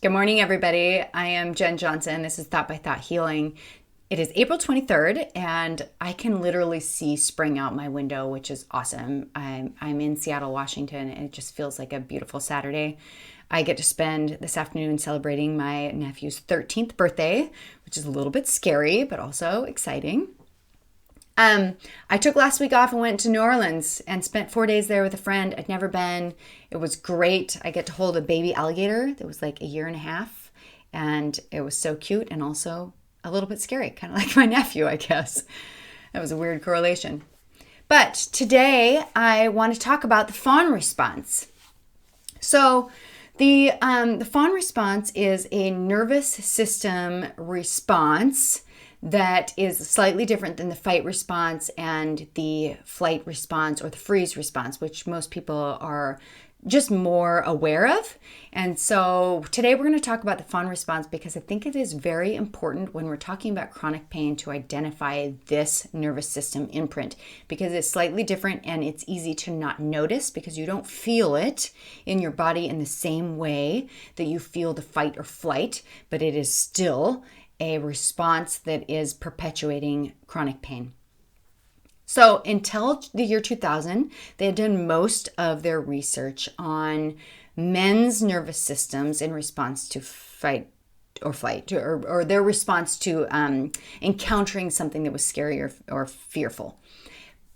Good morning, everybody. I am Jen Johnson. This is Thought by Thought Healing. It is April 23rd, and I can literally see spring out my window, which is awesome. I'm in Seattle, Washington, and it just feels like a beautiful Saturday. I get to spend this afternoon celebrating my nephew's 13th birthday, which is a little bit scary, but also exciting. I took last week off and went to New Orleans and spent 4 days there with a friend. I'd never been. It was great. I get to hold a baby alligator that was like a year and a half, and it was so cute and also a little bit scary, kind of like my nephew, I guess. That was a weird correlation. But today I want to talk about the Fawn Response. So the Fawn Response is a nervous system response that is slightly different than the fight response and the flight response or the freeze response, which most people are just more aware of. And so today we're going to talk about the Fawn Response because I think it is very important when we're talking about chronic pain to identify this nervous system imprint, because it's slightly different and it's easy to not notice because you don't feel it in your body in the same way that you feel the fight or flight, but it is still a response that is perpetuating chronic pain. So until the year 2000, they had done most of their research on men's nervous systems in response to fight or flight, or their response to encountering something that was scary or fearful.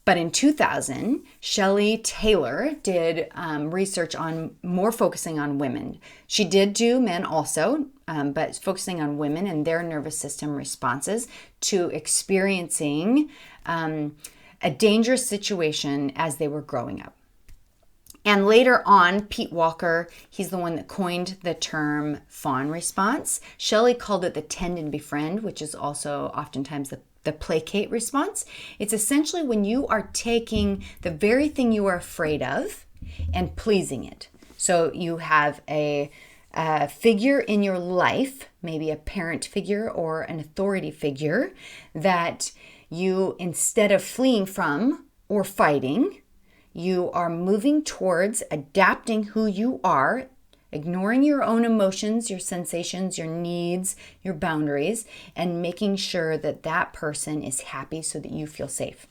But in 2000, Shelley Taylor did research on more focusing on women. She did do men also, but focusing on women and their nervous system responses to experiencing a dangerous situation as they were growing up. And later on, Pete Walker, he's the one that coined the term Fawn Response. Shelley called it the tend and befriend, which is also oftentimes the placate response. It's essentially when you are taking the very thing you are afraid of and pleasing it. So you have a figure in your life, maybe a parent figure or an authority figure, that you, instead of fleeing from or fighting, you are moving towards adapting who you are, ignoring your own emotions, your sensations, your needs, your boundaries, and making sure that that person is happy so that you feel safe.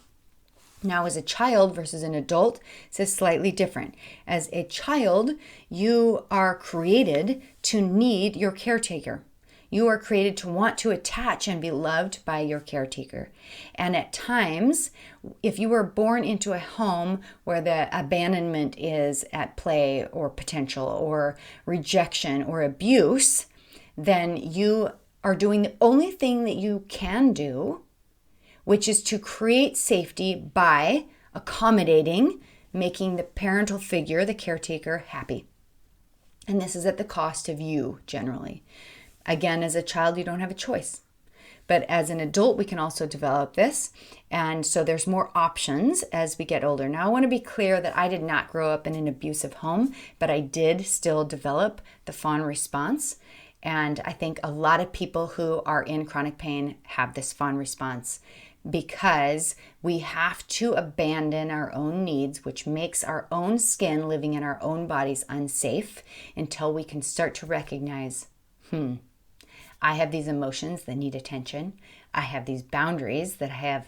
Now, as a child versus an adult, this is slightly different. As a child, you are created to need your caretaker. You are created to want to attach and be loved by your caretaker. And at times, if you were born into a home where the abandonment is at play or potential or rejection or abuse, then you are doing the only thing that you can do, which is to create safety by accommodating, making the parental figure, the caretaker, happy. And this is at the cost of you, generally. Again, as a child, you don't have a choice. But as an adult, we can also develop this. And so there's more options as we get older. Now, I want to be clear that I did not grow up in an abusive home, but I did still develop the Fawn Response. And I think a lot of people who are in chronic pain have this Fawn Response because we have to abandon our own needs, which makes our own skin living in our own bodies unsafe until we can start to recognize, I have these emotions that need attention. I have these boundaries that I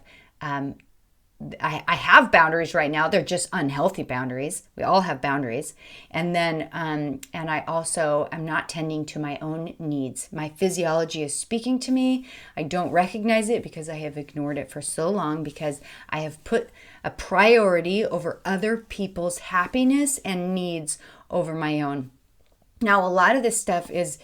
have boundaries right now. They're just unhealthy boundaries. We all have boundaries. And then, and I also am not tending to my own needs. My physiology is speaking to me. I don't recognize it because I have ignored it for so long because I have put a priority over other people's happiness and needs over my own. Now, a lot of this stuff is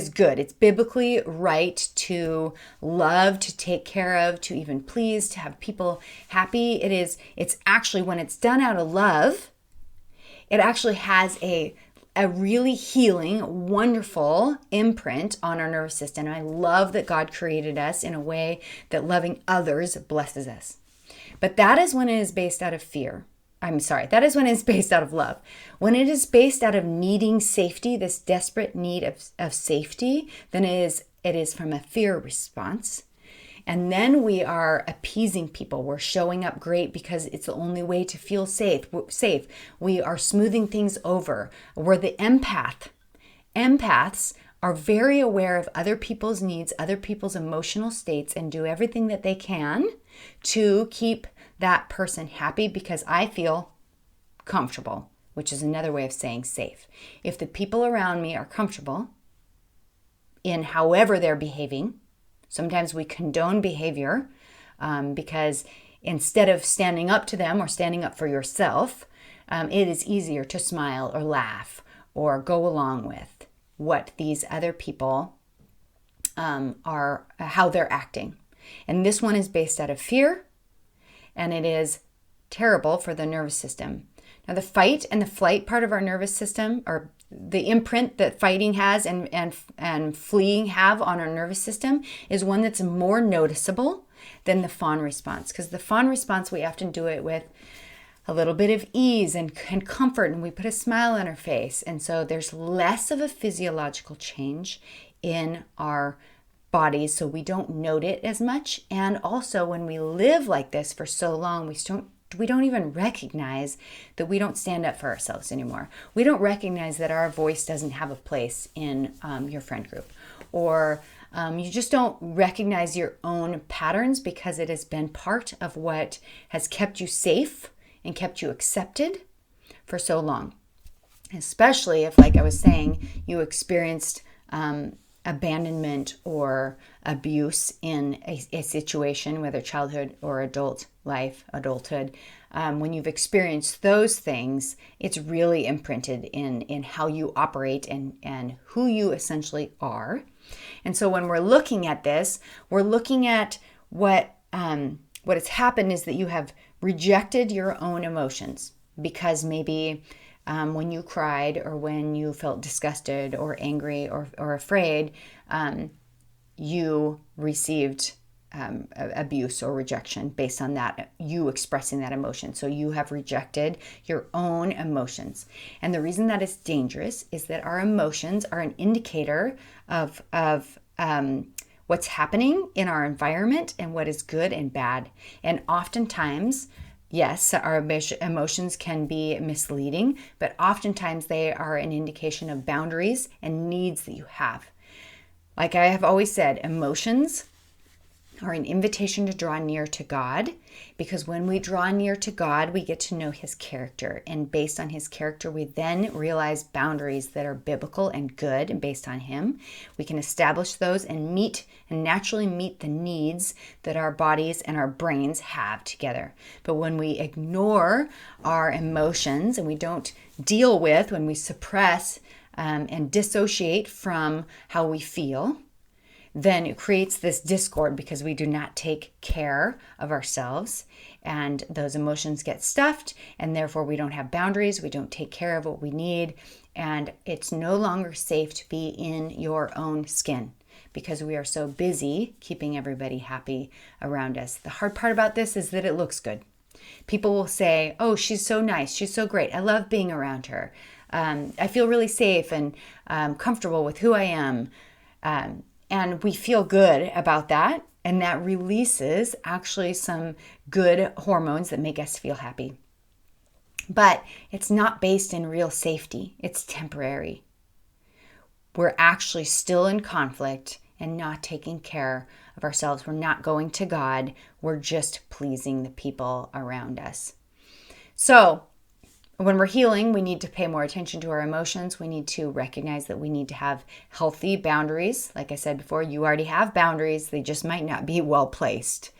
good. It's biblically right to love, to take care of, to even please, to have people happy. It's actually, when it's done out of love, it actually has a really healing, wonderful imprint on our nervous system. And I love that God created us in a way that loving others blesses us. But that is when it is based out of fear. That is when it's based out of love. When it is based out of needing safety, this desperate need of safety, then it is from a fear response. And then we are appeasing people. We're showing up great because it's the only way to feel safe. We are smoothing things over. We're the empath. Empaths are very aware of other people's needs, other people's emotional states, and do everything that they can to keep that person happy because I feel comfortable, which is another way of saying safe. If the people around me are comfortable in however they're behaving, sometimes we condone behavior because instead of standing up to them or standing up for yourself, it is easier to smile or laugh or go along with what these other people are, how they're acting. And this one is based out of fear, and it is terrible for the nervous system. Now, the fight and the flight part of our nervous system, or the imprint that fighting has and fleeing have on our nervous system, is one that's more noticeable than the fawn response. Because the fawn response, we often do it with a little bit of ease and comfort, and we put a smile on our face. And so there's less of a physiological change in our bodies, so we don't note it as much. And also, when we live like this for so long, we don't even recognize that we don't stand up for ourselves anymore. We don't recognize that our voice doesn't have a place in your friend group, or you just don't recognize your own patterns because it has been part of what has kept you safe and kept you accepted for so long. Especially if, like I was saying, you experienced abandonment or abuse in a situation, whether childhood or adulthood. When you've experienced those things, it's really imprinted in how you operate and who you essentially are. And so when we're looking at this, we're looking at what has happened is that you have rejected your own emotions because maybe when you cried or when you felt disgusted or angry or afraid, you received abuse or rejection based on that, you expressing that emotion. So you have rejected your own emotions. And the reason that is dangerous is that our emotions are an indicator of what's happening in our environment and what is good and bad. And oftentimes, yes, our emotions can be misleading, but oftentimes they are an indication of boundaries and needs that you have. Like I have always said, emotions are an invitation to draw near to God, because when we draw near to God, we get to know His character. And based on His character, we then realize boundaries that are biblical and good and based on Him. We can establish those and naturally meet the needs that our bodies and our brains have together. But when we ignore our emotions and we don't deal with, when we suppress and dissociate from how we feel, then it creates this discord because we do not take care of ourselves, and those emotions get stuffed, and therefore we don't have boundaries, we don't take care of what we need, and it's no longer safe to be in your own skin because we are so busy keeping everybody happy around us. The hard part about this is that it looks good. People will say, oh, she's so nice, she's so great, I love being around her. I feel really safe and comfortable with who I am. And we feel good about that. And that releases actually some good hormones that make us feel happy. But it's not based in real safety. It's temporary. We're actually still in conflict and not taking care of ourselves. We're not going to God. We're just pleasing the people around us. So when we're healing, we need to pay more attention to our emotions. We need to recognize that we need to have healthy boundaries. Like I said before, you already have boundaries. They just might not be well placed.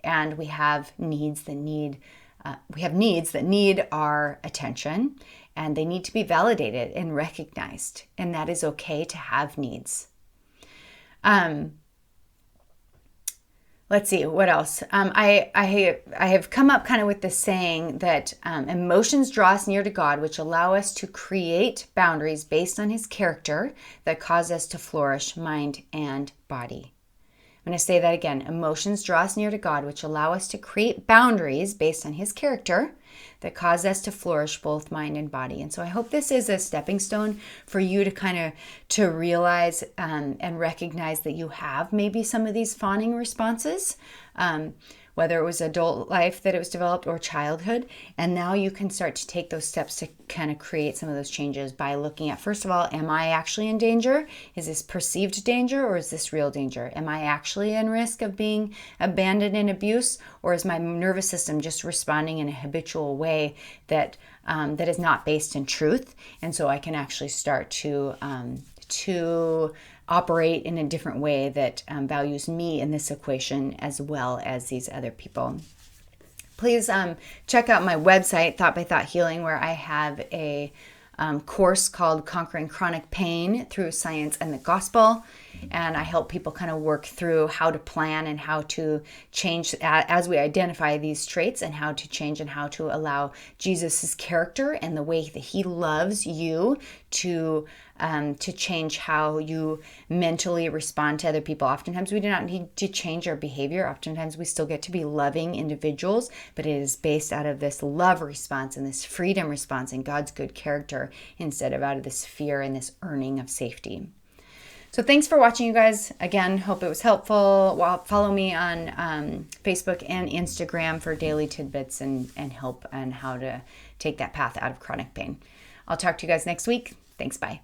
And we have needs that need our attention, and they need to be validated and recognized. And that is okay to have needs. Let's see, what else? I have come up kind of with this saying that emotions draw us near to God, which allow us to create boundaries based on His character that cause us to flourish mind and body. I'm going to say that again. Emotions draw us near to God, which allow us to create boundaries based on His character that cause us to flourish both mind and body. And so I hope this is a stepping stone for you to realize and recognize that you have maybe some of these fawning responses, whether it was adult life that it was developed or childhood. And now you can start to take those steps to kind of create some of those changes by looking at, first of all, am I actually in danger? Is this perceived danger or is this real danger? Am I actually in risk of being abandoned in abuse, or is my nervous system just responding in a habitual way that is not based in truth? And so I can actually start to operate in a different way that values me in this equation as well as these other people. Please check out my website, Thought by Thought Healing, where I have a course called Conquering Chronic Pain Through Science and the Gospel. And I help people kind of work through how to plan and how to change as we identify these traits, and how to change and how to allow Jesus's character and the way that he loves you to change how you mentally respond to other people. Oftentimes we do not need to change our behavior. Oftentimes we still get to be loving individuals, but it is based out of this love response and this freedom response and God's good character, instead of out of this fear and this earning of safety. So thanks for watching, you guys. Again, hope it was helpful. Follow me on Facebook and Instagram for daily tidbits and help on how to take that path out of chronic pain. I'll talk to you guys next week. Thanks. Bye.